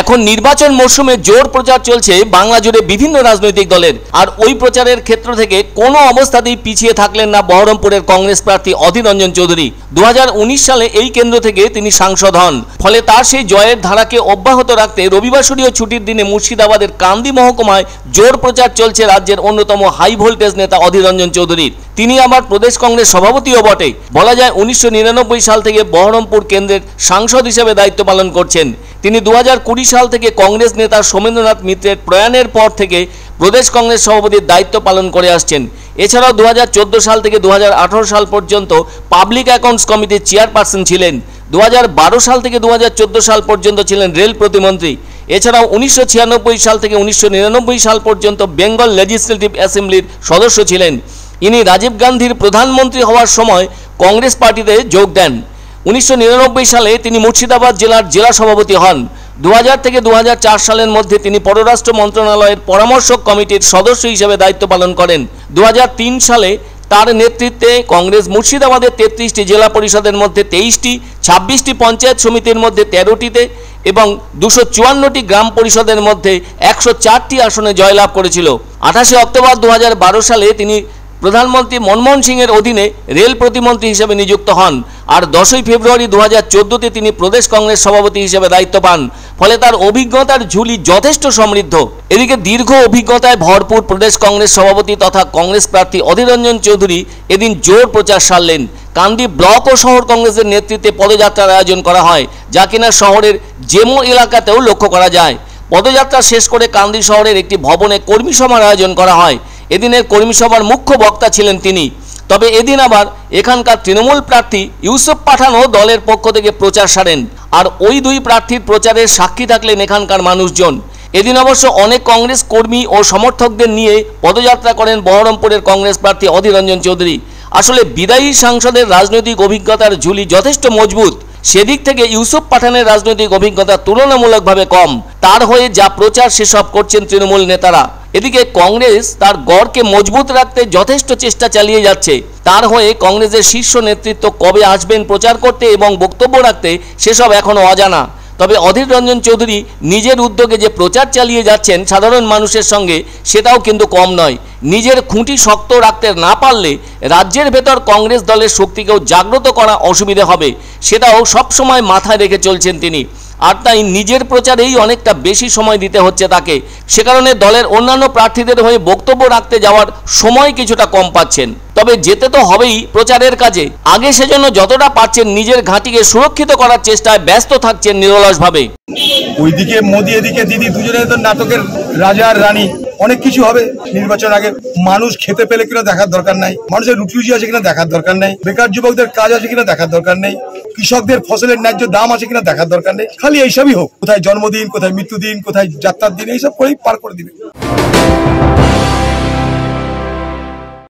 এখন নির্বাচন মরশুমে জোর প্রচার চলছে বাংলা জুড়ে বিভিন্ন রাজনৈতিক দলের। আর ওই প্রচারের ক্ষেত্র থেকে কোনো অবস্থাতেই পিছিয়ে থাকলেন না বহরমপুরের কংগ্রেস প্রার্থী অধীর রঞ্জন চৌধুরী। 2019 সালে এই কেন্দ্র থেকে তিনি সাংসদ হন। ফলে তার সেই জয়ের ধারাকে অব্যাহত রাখতে রবিবাসরীয় ছুটির দিনে মুর্শিদাবাদের কান্দি মহকুমায় জোর প্রচার চলছে রাজ্যের অন্যতম হাই ভোল্টেজ নেতা অধীর রঞ্জন চৌধুরীর। তিনি আবার প্রদেশ কংগ্রেস সভাপতিও বটে। বলা যায় 1999 সাল থেকে বহরমপুর কেন্দ্রের সাংসদ হিসেবে দায়িত্ব পালন করছেন তিনি। 2020 সাল থেকে কংগ্রেস নেতা সোমেন্দ্রনাথ মিত্রের প্রয়াণের পর থেকে প্রদেশ কংগ্রেস সভাপতির দায়িত্ব পালন করে আসছেন। এছাড়াও 2014 সাল থেকে 2018 সাল পর্যন্ত পাবলিক অ্যাকাউন্টস কমিটির চেয়ারপারসন ছিলেন। 2012 সাল থেকে 2014 সাল পর্যন্ত ছিলেন রেল প্রতিমন্ত্রী। এছাড়াও 1996 সাল থেকে 1999 সাল পর্যন্ত বেঙ্গল লেজিসলেটিভ অ্যাসেম্বলির সদস্য ছিলেন। ইনি রাজীব গান্ধীর প্রধানমন্ত্রী হওয়ার সময় কংগ্রেস পার্টিতে যোগ দেন। 1999 সালে তিনি মুর্শিদাবাদ জেলার জেলা সভাপতি হন। 2000 থেকে 2004 সালের মধ্যে তিনি পররাষ্ট্র মন্ত্রণালয়ের পরামর্শক কমিটির সদস্য হিসেবে দায়িত্ব পালন করেন। 2003 সালে তার নেতৃত্বে কংগ্রেস মুর্শিদাবাদের 33টি জেলা পরিষদের মধ্যে 23টি, 26টি পঞ্চায়েত সমিতির মধ্যে 13টিতে এবং 254টি গ্রাম পরিষদের মধ্যে 104টি আসনে জয়লাভ করেছিল। 28 অক্টোবর 2012 সালে তিনি প্রধানমন্ত্রী মনমোহন সিংয়ের অধীনে রেল প্রতিমন্ত্রী হিসেবে নিযুক্ত হন। আর 10 ফেব্রুয়ারি 2014তে তিনি প্রদেশ কংগ্রেস সভাপতি হিসেবে দায়িত্ব পান। ফলে তার অভিজ্ঞতার ঝুলি যথেষ্ট সমৃদ্ধ। এদিকে দীর্ঘ অভিজ্ঞতায় ভরপুর প্রদেশ কংগ্রেস সভাপতি তথা কংগ্রেস প্রার্থী অধীর রঞ্জন চৌধুরী এদিন জোর প্রচার সারলেন। কান্দি ব্লক ও শহর কংগ্রেসের নেতৃত্বে পদযাত্রার আয়োজন করা হয়, যা কিনা শহরের জেমো এলাকাতেও লক্ষ্য করা যায়। পদযাত্রা শেষ করে কান্দি শহরের একটি ভবনে কর্মী সভার আয়োজন করা হয়। এদিনের কর্মী সভার মুখ্য বক্তা ছিলেন তিনি। তবে এদিন আবার এখানকার তৃণমূল প্রার্থী ইউসুফ পাঠানও দলের পক্ষ থেকে প্রচার সারেন। আর ওই দুই প্রার্থীর প্রচারের সাক্ষী থাকলেন এখানকার মানুষজন। এদিন অবশ্য অনেক কংগ্রেস কর্মী ও সমর্থকদের নিয়ে পদযাত্রা করেন বহরমপুরের কংগ্রেস প্রার্থী অধীর রঞ্জন চৌধুরী। আসলে বিদায়ী সাংসদের রাজনৈতিক অভিজ্ঞতার ঝুলি যথেষ্ট মজবুত। সেদিক থেকে ইউসুফ পাঠানের রাজনৈতিক অভিজ্ঞতা তুলনামূলকভাবে কম। তার হয়ে যা প্রচার সেসব করছেন তৃণমূল নেতারা। এদিকে কংগ্রেস তার গড়কে মজবুত রাখতে যথেষ্ট চেষ্টা চালিয়ে যাচ্ছে। তার হয়ে কংগ্রেসের শীর্ষ নেতৃত্ব কবে আসবেন প্রচার করতে এবং বক্তব্য রাখতে সেসব এখনও অজানা। তবে অধীর রঞ্জন চৌধুরী নিজের উদ্যোগে যে প্রচার চালিয়ে যাচ্ছেন সাধারণ মানুষের সঙ্গে, সেটাও কিন্তু কম নয়। নিজের খুঁটি শক্ত রাখতে না পারলে রাজ্যের ভেতর কংগ্রেস দলের শক্তিকেও জাগ্রত করা অসুবিধা হবে, সেটাও সবসময় মাথায় রেখে চলছেন তিনি। আর তাই নিজের প্রচারেই অনেকটা বেশি সময় দিতে হচ্ছে তাকে। সে কারণে দলের অন্যান্য প্রার্থীদের হয়ে বক্তব্য রাখতে যাওয়ার সময় কিছুটা কম পাচ্ছেন। তবে যেতে তো হবেই প্রচারের কাজে। আগে সেজন্য যতটা পারছেন নিজের ঘাঁটিকে সুরক্ষিত করার চেষ্টায় ব্যস্ত থাকছেন নিরলসভাবে। ওইদিকে মোদি, এদিকে দিদি, দুজনে তো নাটকের রাজা আর রানী। অনেক কিছু হবে নির্বাচন আগে। মানুষ খেতে পেলে কিনা দেখার দরকার নাই, মানুষের রুটি রুজি আছে কিনা দেখার দরকার নেই, বেকার যুবকদের কাজ আছে কিনা দেখার দরকার নেই, কৃষকদের ফসলের ন্যায্য দাম আছে কিনা দেখার দরকার নেই। খালি এইসবই হোক। কোথায় জন্মদিন, কোথায় মৃত্যুদিন, কোথায় যাত্রার দিন, এইসব করেই পার করে দিবে।